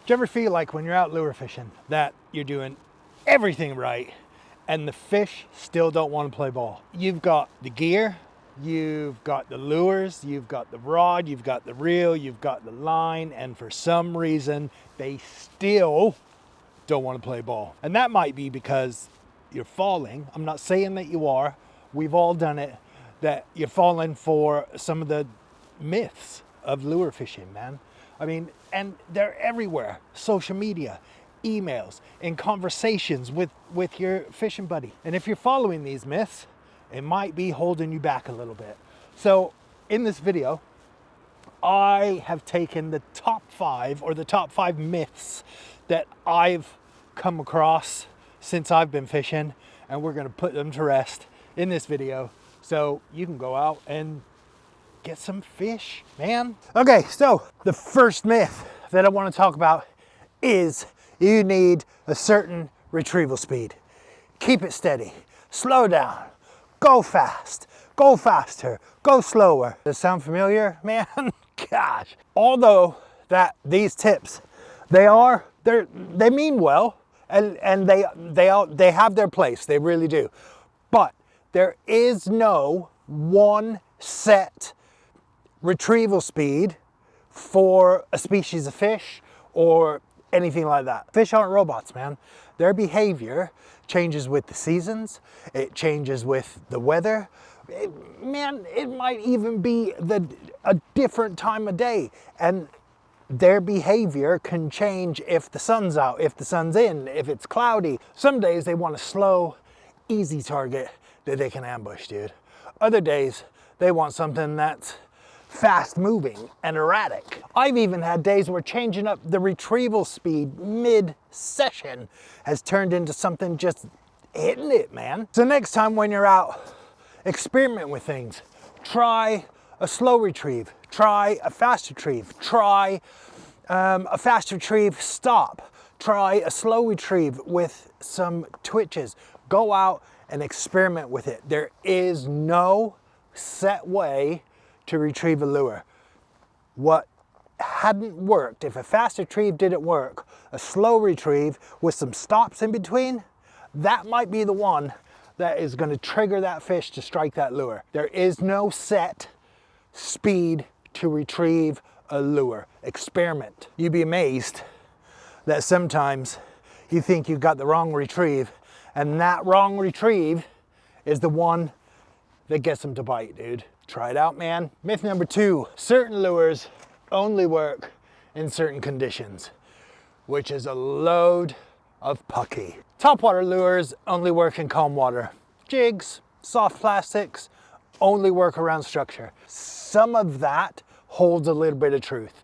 Do you ever feel like when you're out lure fishing that you're doing everything right and the fish still don't want to play ball? You've got the gear, you've got the lures, you've got the rod, you've got the reel, you've got the line, and for some reason they still don't want to play ball. And that might be because you're falling. I'm not saying that you are. We've all done it, that you're falling for some of the myths of lure fishing, man. I mean, and they're everywhere. Social media, emails, in conversations with your fishing buddy. And if you're following these myths, it might be holding you back a little bit. So in this video, I have taken the top 5 or the top 5 myths that I've come across since I've been fishing, and we're gonna put them to rest in this video so you can go out and get some fish, man. Okay, so the first myth that I want to talk about is you need a certain retrieval speed. Keep it steady, slow down, go fast, go faster, go slower. Does that sound familiar, man? Gosh. Although that these tips, they mean well, and they have their place, they really do. But there is no one set retrieval speed for a species of fish or anything like that. Fish aren't robots, man. Their behavior changes with the seasons, it changes with the weather. It might even be a different time of day, and their behavior can change if the sun's out, if the sun's in, if it's cloudy. Some days they want a slow, easy target that they can ambush, dude. Other days they want something that's fast moving and erratic. I've even had days where changing up the retrieval speed mid-session has turned into something just hitting it, man. So next time when you're out, experiment with things. Try a slow retrieve, try a fast retrieve, try a fast retrieve stop, try a slow retrieve with some twitches. Go out and experiment with it. There is no set way to retrieve a lure. What hadn't worked, if a fast retrieve didn't work, a slow retrieve with some stops in between, that might be the one that is going to trigger that fish to strike that lure. There is no set speed to retrieve a lure. Experiment. You'd be amazed that sometimes you think you got the wrong retrieve, and that wrong retrieve is the one that gets them to bite, dude. Try it out, man. Myth number 2, certain lures only work in certain conditions, which is a load of pucky. Topwater lures only work in calm water. Jigs, soft plastics, only work around structure. Some of that holds a little bit of truth,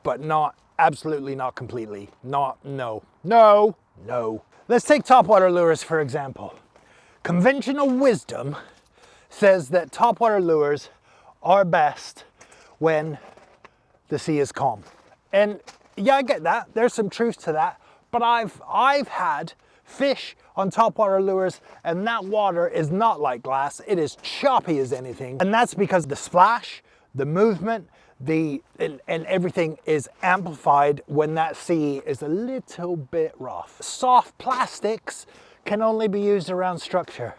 but not, absolutely not completely. No. Let's take topwater lures for example. Conventional wisdom says that topwater lures are best when the sea is calm. And yeah, I get that. There's some truth to that. But I've had fish on topwater lures and that water is not like glass. It is choppy as anything. And that's because the splash, the movement, and everything is amplified when that sea is a little bit rough. Soft plastics can only be used around structure.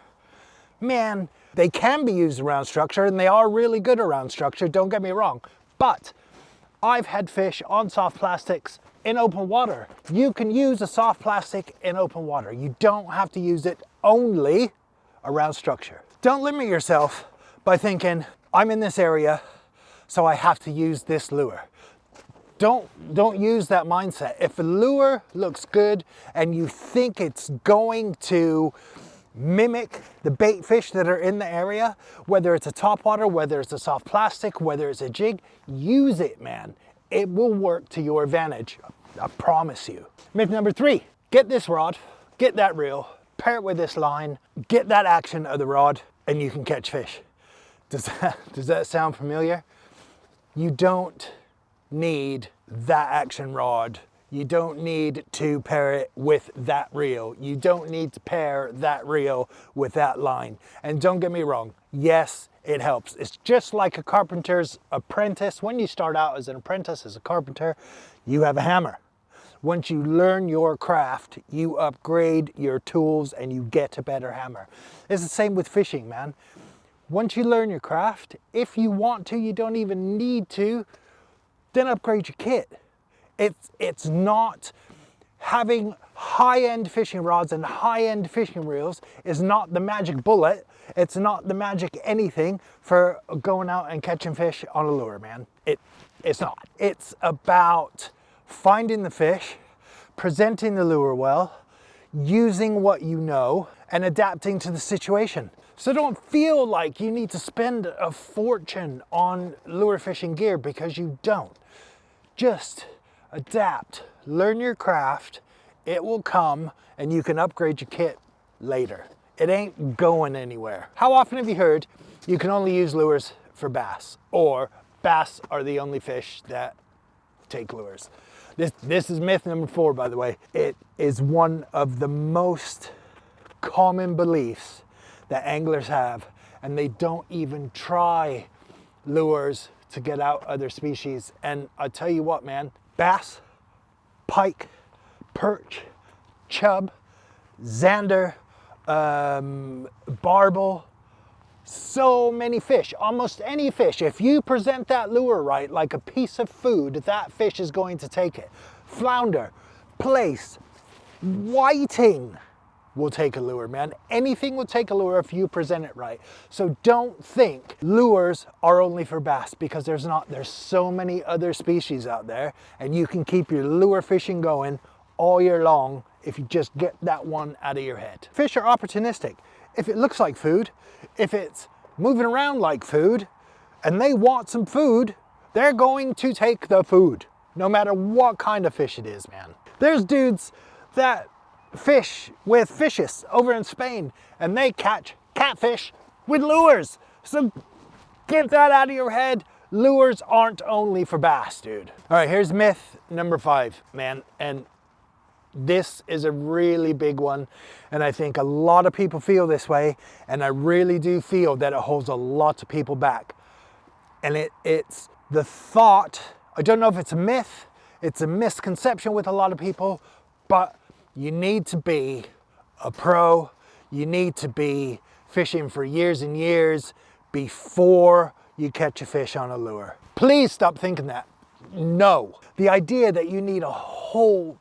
Man, they can be used around structure and they are really good around structure, don't get me wrong. But I've had fish on soft plastics in open water. You can use a soft plastic in open water. You don't have to use it only around structure. Don't limit yourself by thinking, I'm in this area, so I have to use this lure. Don't use that mindset. If a lure looks good and you think it's going to mimic the bait fish that are in the area, whether it's a topwater, whether it's a soft plastic, whether it's a jig, use it, man. It will work to your advantage, I promise you. Myth number 3, get this rod, get that reel, pair it with this line, get that action of the rod, and you can catch fish. Does that sound familiar? You don't need that action rod. You don't need to pair it with that reel. You don't need to pair that reel with that line. And don't get me wrong, yes, it helps. It's just like a carpenter's apprentice. When you start out as an apprentice, as a carpenter, you have a hammer. Once you learn your craft, you upgrade your tools and you get a better hammer. It's the same with fishing, man. Once you learn your craft, if you want to, you don't even need to, then upgrade your kit. It's not having high-end fishing rods and high-end fishing reels is not the magic bullet. It's not the magic anything for going out and catching fish on a lure, man. It's not. It's about finding the fish, presenting the lure well, using what you know, and adapting to the situation. So don't feel like you need to spend a fortune on lure fishing gear, because you don't. Just adapt, learn your craft, it will come, and you can upgrade your kit later. It ain't going anywhere. How often have you heard you can only use lures for bass, or bass are the only fish that take lures? This is myth number 4, by the way. It is one of the most common beliefs that anglers have, and they don't even try lures to get out other species. And I tell you what, man, bass, pike, perch, chub, zander, barbel, so many fish, almost any fish. If you present that lure right, like a piece of food, that fish is going to take it. Flounder, plaice, whiting will take a lure, man. Anything will take a lure if you present it right. So don't think lures are only for bass, because there's not. There's so many other species out there, and you can keep your lure fishing going all year long if you just get that one out of your head. Fish are opportunistic. If it looks like food, if it's moving around like food, and they want some food, they're going to take the food, no matter what kind of fish it is, man. There's dudes that fish with fishes over in Spain, and they catch catfish with lures. So get that out of your head. Lures aren't only for bass, dude. All right, here's myth number 5, man. And this is a really big one, and I think a lot of people feel this way, and I really do feel that it holds a lot of people back. And it's the thought, I don't know if it's a myth, it's a misconception with a lot of people, but you need to be a pro, you need to be fishing for years and years before you catch a fish on a lure. Please stop thinking that. No. The idea that you need a whole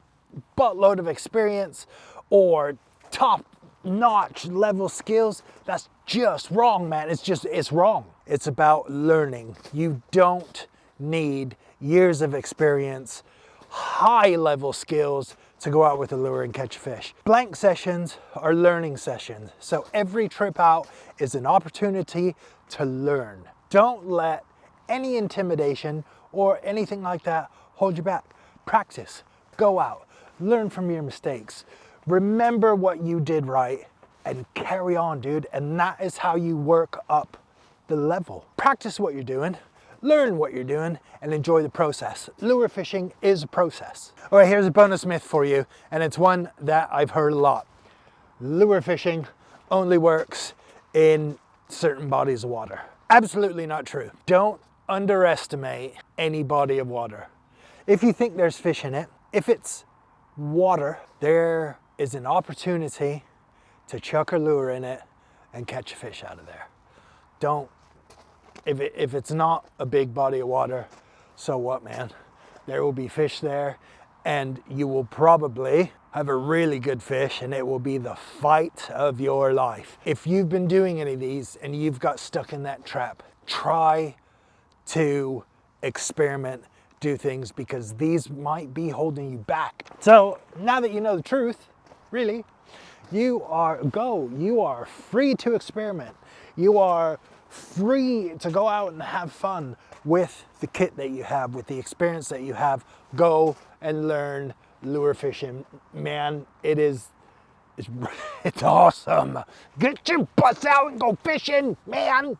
buttload of experience or top-notch level skills, that's just wrong, man. It's wrong. It's about learning. You don't need years of experience, high-level skills to go out with a lure and catch a fish. Blank sessions are learning sessions. So every trip out is an opportunity to learn. Don't let any intimidation or anything like that hold you back. Practice, go out, learn from your mistakes. Remember what you did right and carry on, dude. And that is how you work up the level. Practice what you're doing, learn what you're doing, and enjoy the process. Lure fishing is a process. All right, here's a bonus myth for you, and it's one that I've heard a lot. Lure fishing only works in certain bodies of water. Absolutely not true. Don't underestimate any body of water. If you think there's fish in it, if it's water, there is an opportunity to chuck a lure in it and catch a fish out of there. Don't. If it's not a big body of water, so what, man? There will be fish there, and you will probably have a really good fish, and it will be the fight of your life. If you've been doing any of these and you've got stuck in that trap, try to experiment, do things, because these might be holding you back. So now that you know the truth, really, you are free to experiment. You are free to go out and have fun with the kit that you have, with the experience that you have. Go and learn lure fishing, man. It's awesome. Get your butts out and go fishing, man.